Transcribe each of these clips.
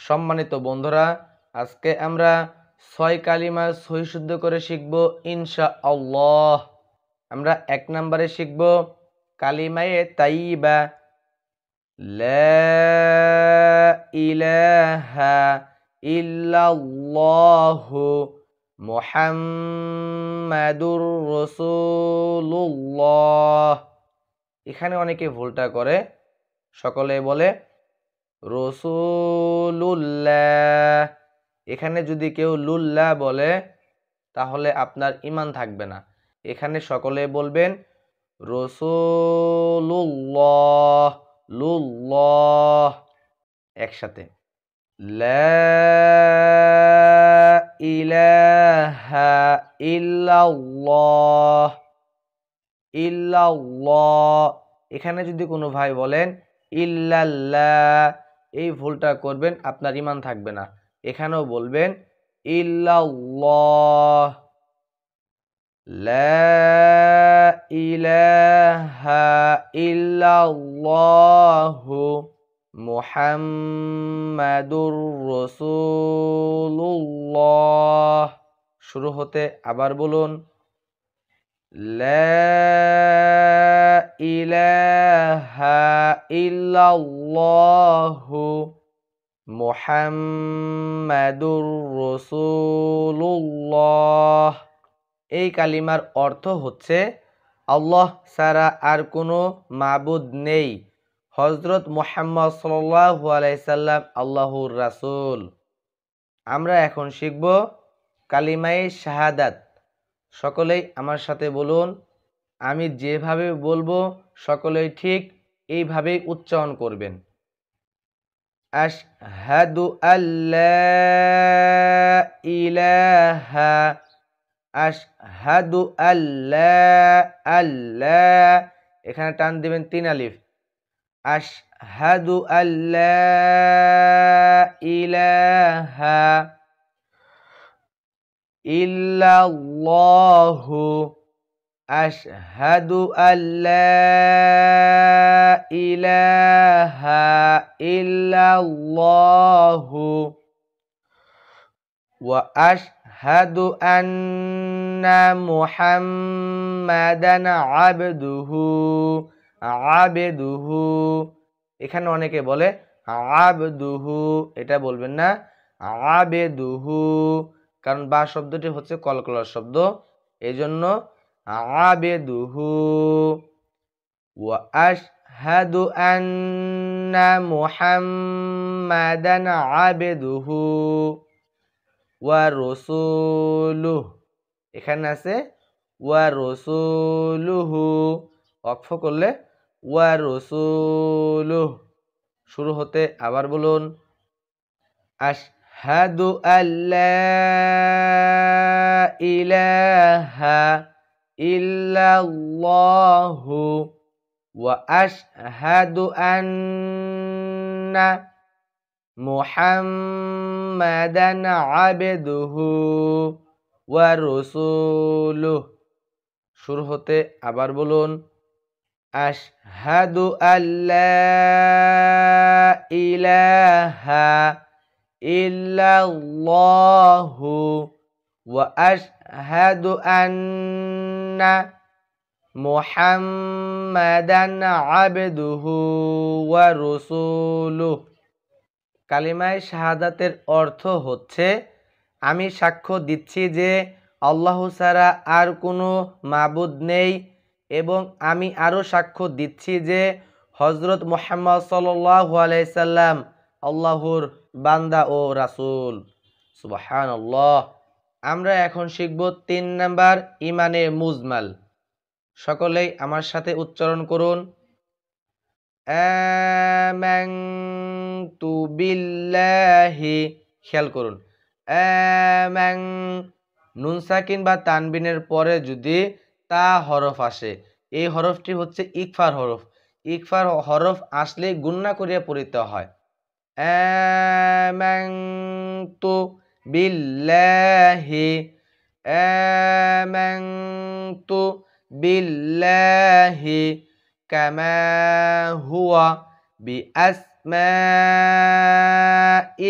সম্মানিত বন্ধুরা, আজকে আমরা 6 কালিমা সহি শুদ্ধ করে শিখব ইনশাআল্লাহ। আমরা 1 নম্বরে শিখব কালিমায়ে তাইয়্যিবা, লা ইলাহা ইল্লাল্লাহু মুহাম্মাদুর রাসূলুল্লাহ। এখানে অনেকে ভুলটা করে, সকলে বলে রসুলুল্লাহ। এখানে যদি কেউ লুল্লাহ বলে তাহলে আপনার ঈমান থাকবে না। এখানে সকলে বলবেন রসুলুল্লাহ, লুল্লাহ একসাথে। লা ইলাহা ইল্লাল্লাহ, ইল্লাল্লাহ। এখানে যদি কোনো ভাই বলেন ইল্লাল্লাহ, এই ভুলটা করবেন, আপনার ঈমান থাকবে না। এখানেও বলবেন ইল্লাল্লাহ। লা ইলাহা ইল্লাল্লাহু মুহাম্মাদুর রাসূলুল্লাহ। শুরু হতে আবার বলুন, লা ইলাহা ইল্লাল্লাহু মুহাম্মাদুর রাসূলুল্লাহ। এই কালিমার অর্থ হচ্ছে আল্লাহ ছাড়া আর কোনো মাবুদ নেই, হযরত মুহাম্মদ সাল্লাল্লাহু আলাইহি সাল্লাম আল্লাহর রাসূল। আমরা এখন শিখব কালিমায়ে শাহাদাত। সকলেই আমার সাথে বলুন, আমি যেভাবে বলবো সকলেই ঠিক এইভাবেই উচ্চারণ করবেন। আশহাদু আল্লা ইলাহা, আশহাদু আল্লা, আল্লাহ এখানে টান দিবেন 3 আলিফ। আশহাদু আল্লা ইলাহা ইল্লাল্লাহু, আশহাদু আল্লা ইলাহা ইল্লাল্লাহু ওয়া আশহাদু আন্না মুহাম্মাদান আবদুহু, আবদুহু। এখানে অনেকে বলে আবদুহু, এটা বলবেন না, আবেদুহু, কারণ বা শব্দটি হচ্ছে কলকলার শব্দ, এজন্য আবেদুহু। ওয়া আশহাদু আন্না মুহাম্মাদান আবদুহু ওয়া রাসূলুহু। এখানে আছে ওয়া রাসূলুহু, ওয়াকফ করলে ওয়া রাসূলুহু। শুরু হতে আবার বলুন, আশহাদু আল্লা ইলাহা ইল্লাল্লাহু ওয়া আশহাদু আন্না মুহাম্মাদান আবদুহু ওয়া রাসূলুহু। শুরু হতে আবার বলুন, আশহাদু আল্লা ইলাহা ইল্লাল্লাহু ওয়া আশহাদু আন্না মুহাম্মাদান আবদুহু ওয়া রাসূলুহু। কালিমায়ে শাহাদাতের অর্থ হচ্ছে আমি সাক্ষ্য দিচ্ছি যে আল্লাহ ছাড়া আর কোনো মাবুদ নেই, এবং আমি আরও সাক্ষ্য দিচ্ছি যে হযরত মুহাম্মদ সাল্লাল্লাহু আলাইহি সাল্লাম আল্লাহর বান্দা ও রাসূল। সুবহানাল্লাহ। আমরা এখন শিখব 3 নাম্বার ঈমানে মুজমাল। সকলেই আমার সাথে উচ্চারণ করুন, আমানতু বিল্লাহি। খেয়াল করুন, আমান, নুন সাকিন বা তানবিনের পরে যদি তা হরফ আসে, এই হরফটি হচ্ছে ইকফার হরফ। ইকফার হরফ আসলে গুণনা করিয়া পড়িতে হয়। আমানতু বিল্লাহি, আমানতু বিল্লাহি কামা হুয়া বিআসমাইহি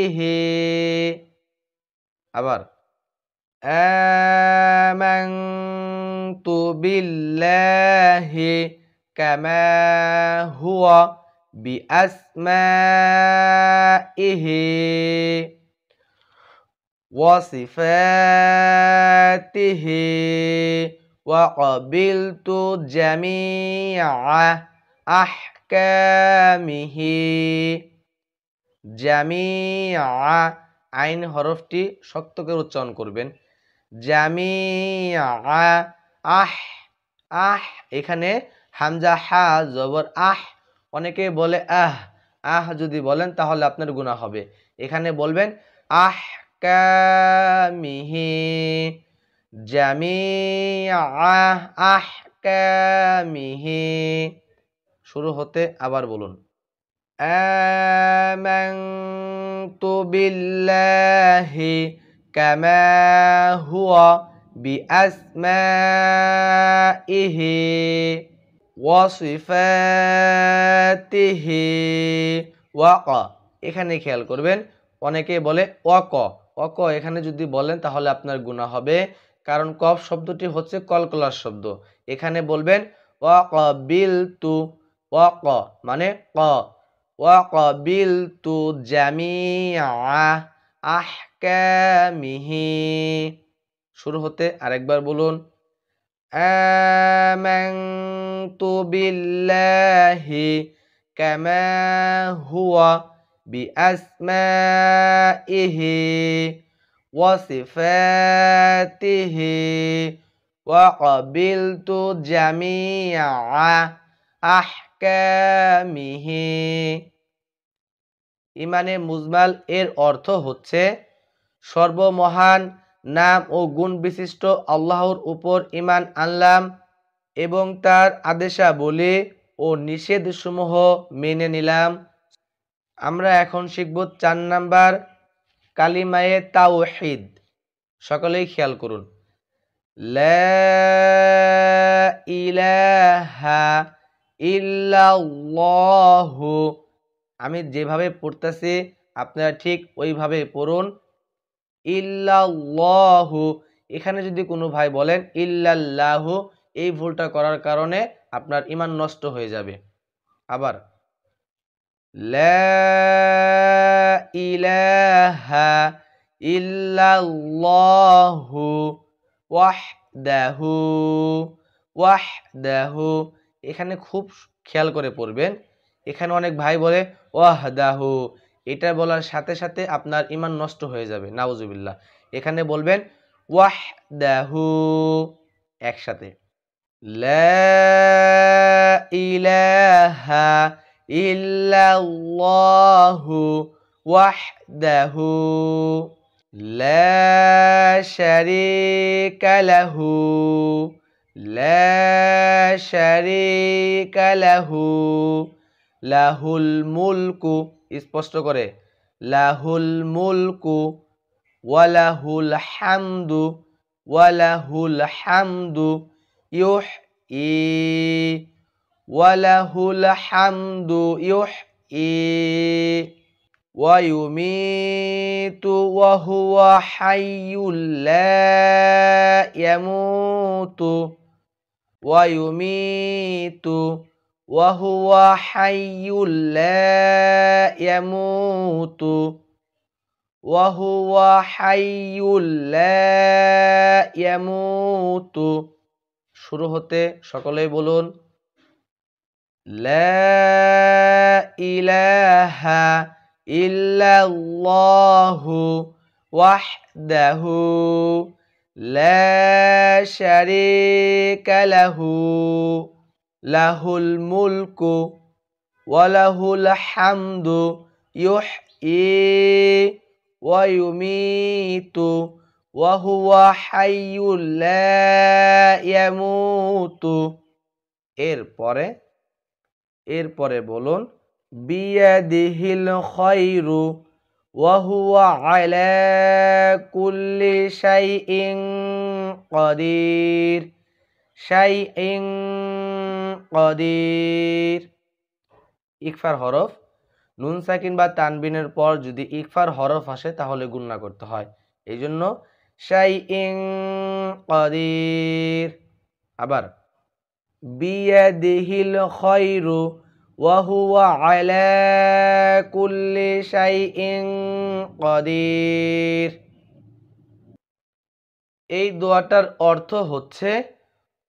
ইহি। আবার আমানতু বিল্লাহি কামা হুয়া বিআসমাইহি ওয়া সিফাতিহি ওয়া ক্বাবিলতু জামিআ আহকামিহি। জামিআ, আইন হরফটি শক্ত করে উচ্চারণ করবেন। জামিআ, আহ আহ, এখানে হামজা হা জবর আহ। অনেকে বলে আহ, আহ যদি বলেন তাহলে আপনার গুনাহ হবে। এখানে বলবেন আহকামিহি, জামিআ আহকামিহি। শুরু হতে আবার বলুন। আমানতু বিল্লাহি কামা হুয়া বিআসমাইহি ওয়া সিফাতিহি ওয়া কা। এখানে খেয়াল করবেন, অনেকে বলে ওয়াক, ওয়াক, এখানে যদি বলেন তাহলে আপনার গুনাহ হবে, কারণ কফ শব্দটি হচ্ছে কলকলার শব্দ। এখানে বলবেন ওয়াকাবিলতু, ওয়াক মানে ক, ওয়াকাবিলতু জামিআ আহকামিহি। শুরু হতে আরেকবার বলুন। আমানতু বিল্লাহি কামা হুয়া বিআসমাইহি ওয়া সিফাতিহি ওয়া ক্বাবিলতু জামিআ আহকামিহি। ইমানে মুজমাল এর অর্থ হচ্ছে সর্বমহান নাম ও গুণ বিশিষ্ট আল্লাহর উপর ঈমান আনলাম এবং তার আদেশাবলী ও নিষেধসমূহ মেনে নিলাম। আমরা এখন শিখব 4 নাম্বার কালিমায়ে তাওহীদ। সকলেই খেয়াল করুন। লা ইলাহা ইল্লাল্লাহু। আমি যেভাবে পড়তেছি আপনারা ঠিক ওইভাবে পড়ুন। ইল্লাল্লাহু, এখানে যদি কোনো ভাই বলেন ইল্লাল্লাহু, এই ভুলটা করার কারণে আপনার ঈমান নষ্ট হয়ে যাবে। আবার লা ইলাহা ইল্লাল্লাহু ওয়াহদাহু, ওয়াহদাহু, এখানে খুব খেয়াল করে পড়বেন। এখানে অনেক ভাই বলে ওয়াহদাহু, এটা বলার সাথে সাথে আপনার ঈমান নষ্ট হয়ে যাবে, নাউজুবিল্লাহ। এখানে বলবেন ওয়াহদাহু একসাথে। লা ইলাহা ইল্লাল্লাহু ওয়াহদাহু লা শারীকা লাহু, লা শারীকা লাহু লাহুল মুলকু, স্পষ্ট করে লাহুল মুলকু ওয়ালাহুল হামদু, ওয়ালাহুল হামদু ইউহয়ী, ওয়ালাহুল হামদু ইউহয়ী ওয়া ইউমীতু ওয়া হুয়া হাইয়্যুল লা ইয়ামুতু, ওয়া ইউমীতু ওয়া হুয়া হাইয়্যুল লা ইয়ামুতু, ওয়া হুয়া হাইয়্যুল লা ইয়ামুতু। শুরু হতে সকলেই বলুন। লা ইলাহা ইল্লাল্লাহু ওয়াহদাহু লা শারীকা লাহু লাহুল মুলকু ওয়া লাহুল হামদু ইউহয়ী ওয়া ইউমীতু ওয়া হুয়া হাইয়্যুল লা ইয়ামুতু। এরপরে বলুন বিয়াদিহিল খায়রু ওয়া হুয়া আলা কুল্লি শাইইন কাদির, শাইইন কাদির। ইকফার হরফ নুন সাকিন বা তানবিনের পর যদি ইকফার হরফ আসে তাহলে গুণনা করতে হয়। এই জন্য শাইইন কাদির। আবার বিয়াদিহিল খায়রু ওয়া হুয়া আলা কুল্লি শাইইন কাদির। এই দোয়াটার অর্থ হচ্ছে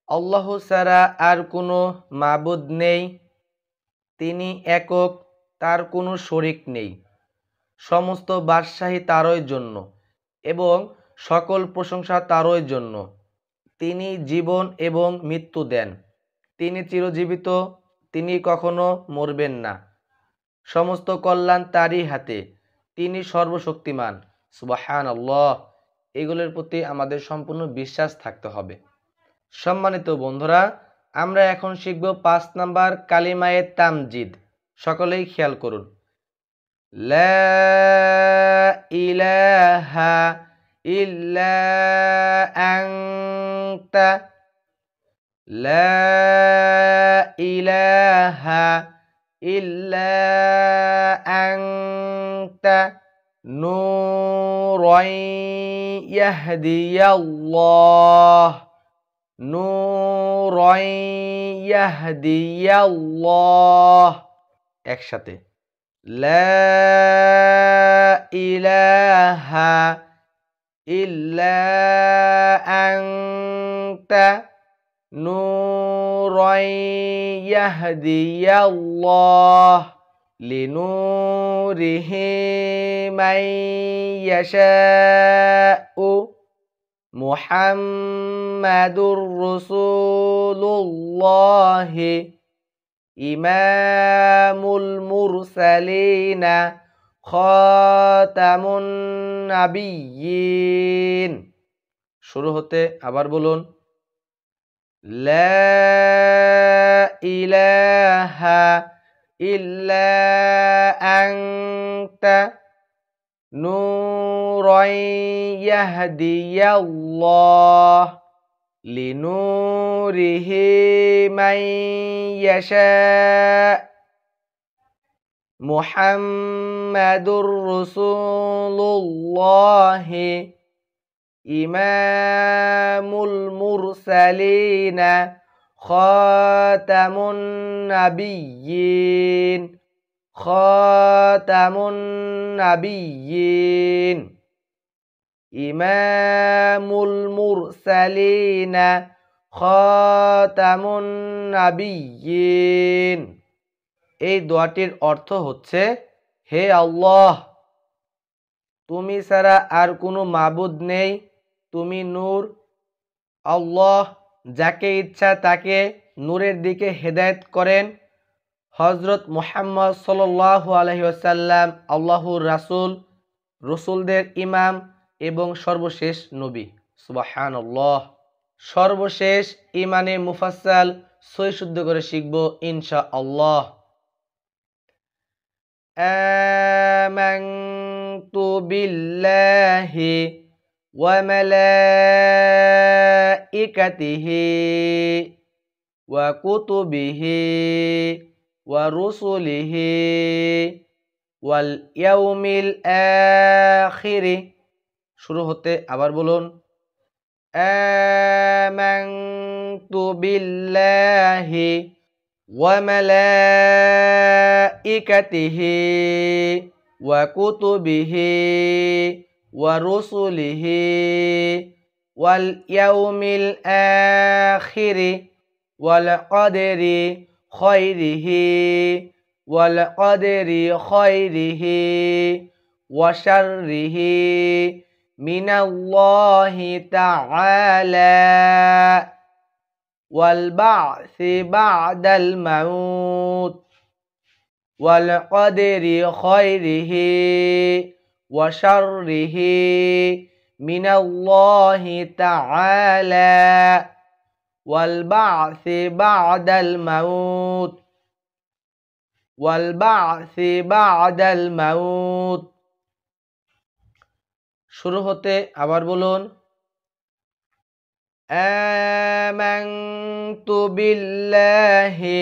আল্লাহ ছাড়া আর কোনো মাবুদ নেই, তিনি একক, তার কোনো শরিক নেই, সমস্ত বাদশাহী তারই জন্য এবং সকল প্রশংসা তারই জন্য। তিনি জীবন এবং মৃত্যু দেন, তিনি চিরজীবিত, তিনি কখনো মরবেন না, সমস্ত কল্যাণ তারই হাতে, তিনি সর্বশক্তিমান। সুবহানাল্লাহ। এগুলোর প্রতি আমাদের সম্পূর্ণ বিশ্বাস থাকতে হবে। সম্মানিত বন্ধুরা, আমরা এখন শিখব 5 নাম্বার কালিমায়ে তামজিদ। সকলেই খেয়াল করুন। লা ইলাহা ইল্লা আনতা, লা ইলাহা ইল্লা আনতা নূরান ইয়াহদিয়াল্লাহ, নূরান ইয়াহদিয়াল্লাহ। একসাথে লা ইলাহা ইল্লা আনতা নূরান ইয়াহদিয়াল্লাহ লিনূরিহি মান ইয়াশাউ মুহাম্মাদুর রাসূলুল্লাহ ইমামুল মুরসালিনা খাতামুন নাবিয়্যিন। শুরু হতে আবার বলুন। লা ইলাহা ইল্লা আনতা নূরান ইয়াহদিয়াল্লাহ লিনূরিহি মান ইয়াশা মুহাম্মাদুর রাসূলুল্লাহ ইমামুল মুরসালিনা খাতামুন নাবিয়্যিন, খাতামুন নাবিয়্যিন। ইমামুল মুরসালিনা খাতামুন নাবিয়্যিন। এই দোয়াটির অর্থ হচ্ছে, হে আল্লাহ, তুমি ছাড়া আর কোনো মাবুদ নেই, তুমি নূর। আল্লাহ যাকে ইচ্ছা তাকে নূরের দিকে হেদায়েত করেন। হযরত মুহাম্মদ সাল্লাল্লাহু আলাইহি ওয়াসাল্লাম আল্লাহর রাসূল, রাসূলদের ইমাম এবং সর্বশেষ নবী। সুবহানাল্লাহ। সর্বশেষ ইমানে মুফাসসাল সহি শুদ্ধ করে শিখব ইনশাআল্লাহ। আমানতু বিল্লাহি ওয়া মালাইকাতিহি ওয়া কুতুবিহি ওয়া রুসুলিহি ওয়াল ইয়াউমিল আখির। শুরু হতে আবার বলুন। আমানতু বিল্লাহি ওয়া মালাইকাতিহি ওয়া কুতুবিহি ওয়া রুসুলিহি ওয়াল ইয়াউমিল আখির ওয়াল কদরি খায়রিহি ওয়াল কদরি খায়রিহি ওয়া শাররিহি মিনাল্লাহি তাআলা ওয়াল বা'সি বা'দাল মাউত ওয়াল কদরি খায়রিহি ওয়া শাররিহি মিনাল্লাহি তাআলা ওয়াল বা'সি বা'দাল মাউত ওয়াল বা'সি বা'দাল মাউত। শুরু হতে আবার বলুন। আমানতু বিল্লাহি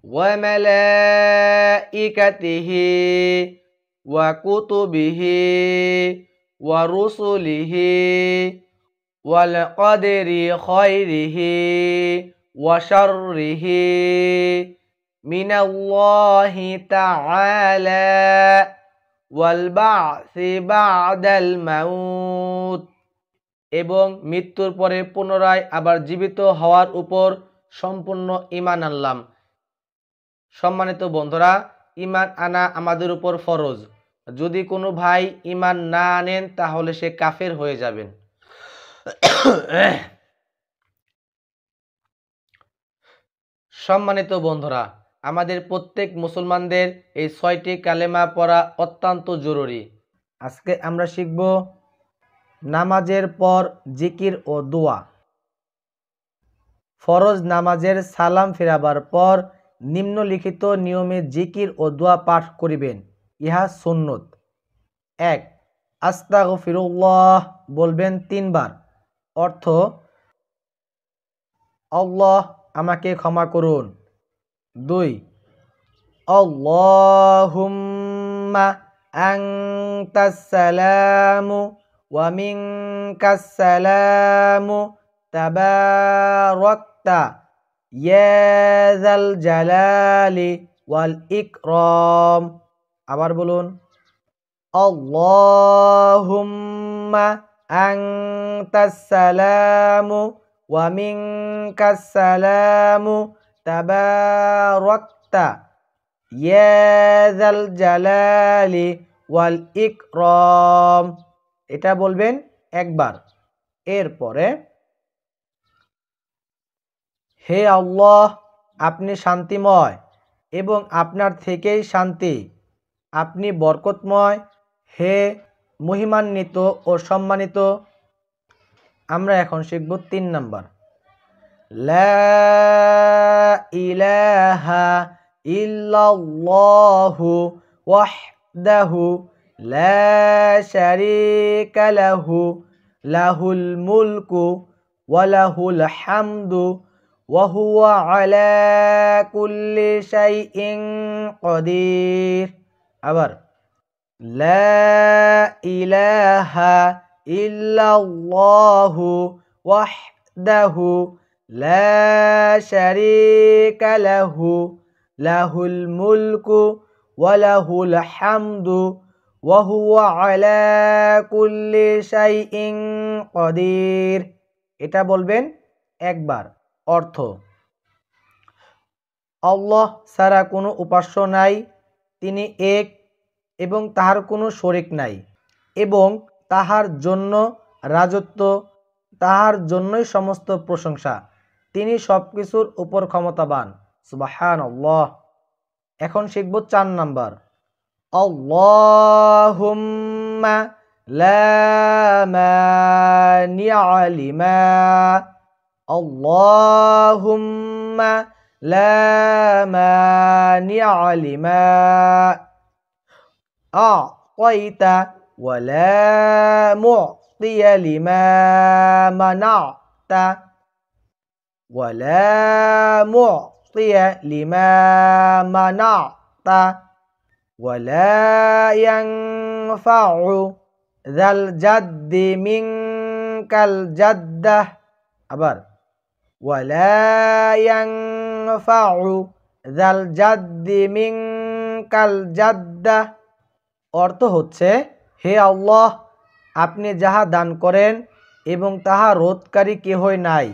ওয়া মালাইকাতিহি ওয়া কুতুবিহি ওয়া রুসুলিহি ওয়াল কদরি খায়রিহি ওয়া শাররিহি মিনাল্লাহি তাআলা ওয়াল বা'সি বা'দাল মাউত, এবং মৃত্যুর পরে পুনরায় আবার জীবিত হওয়ার উপর সম্পূর্ণ ঈমান আনলাম। সম্মানিত বন্ধুরা, ঈমান আনা আমাদের উপর ফরজ। যদি কোনো ভাই ঈমান না আনেন তাহলে সে কাফের হয়ে যাবেন। সম্মানিত বন্ধুরা, আমাদের প্রত্যেক মুসলমানদের এই 6টি কালেমা পড়া অত্যন্ত জরুরি। আজকে আমরা শিখব নামাজের পর জিকির ও দোয়া। ফরজ নামাজের সালাম ফিরাবার পর নিম্নলিখিত নিয়মে জিকির ও দোয়া পাঠ করিবেন, ইহা সুন্নত। 1. আস্তাগফিরুল্লাহ বলবেন 3 বার, অর্থ আল্লাহ আমাকে ক্ষমা করুন। 2. আল্লাহুম্মা আনতাস সালামু ওয়া মিনকাস সালামু তাবারাকতা ইয়া যাল জালালি ওয়াল ইকরাম। আবার বলুন, আল্লাহুম্মা আনতাস সালামু ওয়া মিনকাস সালামু তাবারাকতা ইয়া যাল জালালি ওয়াল ইকরাম। এটা বলবেন একবার। এরপরে, হে আল্লাহ, আপনি শান্তিময় এবং আপনার থেকেই শান্তি, আপনি বরকতময়, হে মহিমান্বিত ও সম্মানিত। আমরা এখন শিখব 3 নাম্বার, লা ইলাহা ইল্লাল্লাহু ওয়াহদাহু লা শারীকা লাহু লাহুল মুলকু ওয়া লাহুল হামদু ওয়া হুয়া আলা কুল্লি শাইইন কাদির। আবার, লা ইলাহা ইল্লাল্লাহু ওয়াহদাহু লা শারীকা লাহু লাহুল মুলকু ওয়া লাহুল হামদু ওয়া হুয়া আলা কুল্লি শাইইন কাদির। এটা বলবেন একবার। অর্থ, আল্লাহ ছাড়া কোনো উপাস্য নাই, তিনি এক এবং তাহার কোনো শরিক নাই, এবং তাহার জন্য রাজত্ব, তাহার জন্যই সমস্ত প্রশংসা, তিনি সবকিছুর উপর ক্ষমতাবান। সুবহানাল্লাহ। এখন শিখব 4 নাম্বার, আল্লাহুম্মা লা মানিআ লিমা আল্লাহুম্মা লা মানিআ লিমা আ'তাইতা ওয়া লা মু'তিয়া লিমা মানা'তা ওয়া লা মু'তিয়া লিমা মানা'তা ওয়া লা ইয়ানফা'ু যাল জাদ্দি মিনকাল জাদ্দাহ। আবার, ওয়া লা ইয়ানফা'ু যাল জাদ্দি মিনকাল জাদ্দাহ। অর্থ হচ্ছে, হে আল্লাহ, আপনি যাহা দান করেন এবং তাহা রোধকারী কেহই নাই,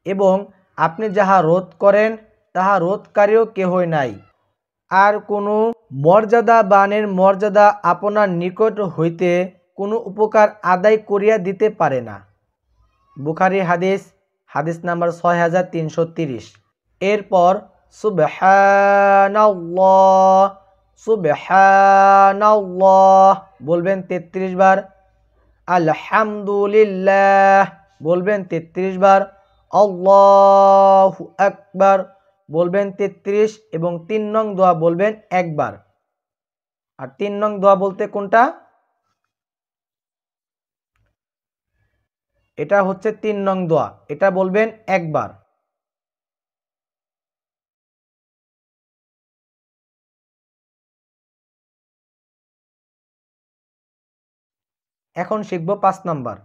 এবং আপনি যাহা রোধ করেন তাহা রোধকারীও কেহই নাই। আর কোনো মর্যাদাবানের মর্যাদা আপনার নিকট হইতে কোনো উপকার আদায় করিয়া দিতে পারে না। বুখারী হাদিস, হাদিস নাম্বার 6330। এরপর সুবহানাল্লাহ সুবহানাল্লাহ বলবেন 33 বার, আলহামদুলিল্লাহ বলবেন 33 বার, আল্লাহু আকবার বলবেন 33, এবং 3 নং দোয়া বলবেন একবার। আর 3 নং দোয়া বলতে কোনটা? এটা হচ্ছে 3 নং দোয়া, এটা বলবেন একবার। এখন শিখব 5 নাম্বার।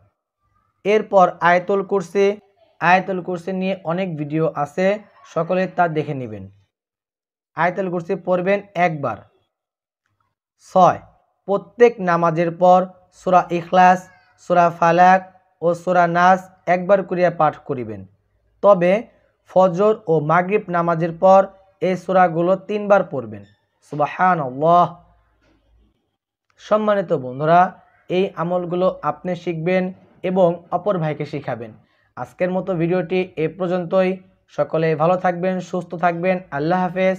এরপর আয়াতুল কুরসি নিয়ে অনেক ভিডিও আছে, সকলে তা দেখে নেবেন। আয়াতুল কুরসি পড়বেন একবার। 6 প্রত্যেক নামাজের পর সূরা ইখলাস, সূরা ফালাক ও সূরা নাস একবার করিয়া পাঠ করিবেন। তবে ফজর ও মাগরিব নামাজের পর এই সূরাগুলো 3 বার পড়বেন। সুবহানাল্লাহ। সম্মানিত বন্ধুরা, এই আমলগুলো আপনি শিখবেন এবং অপর ভাইকে শিখাবেন। আজকের মতো ভিডিওটি এ পর্যন্তই। সকলে ভালো থাকবেন, সুস্থ থাকবেন। আল্লাহ হাফেজ।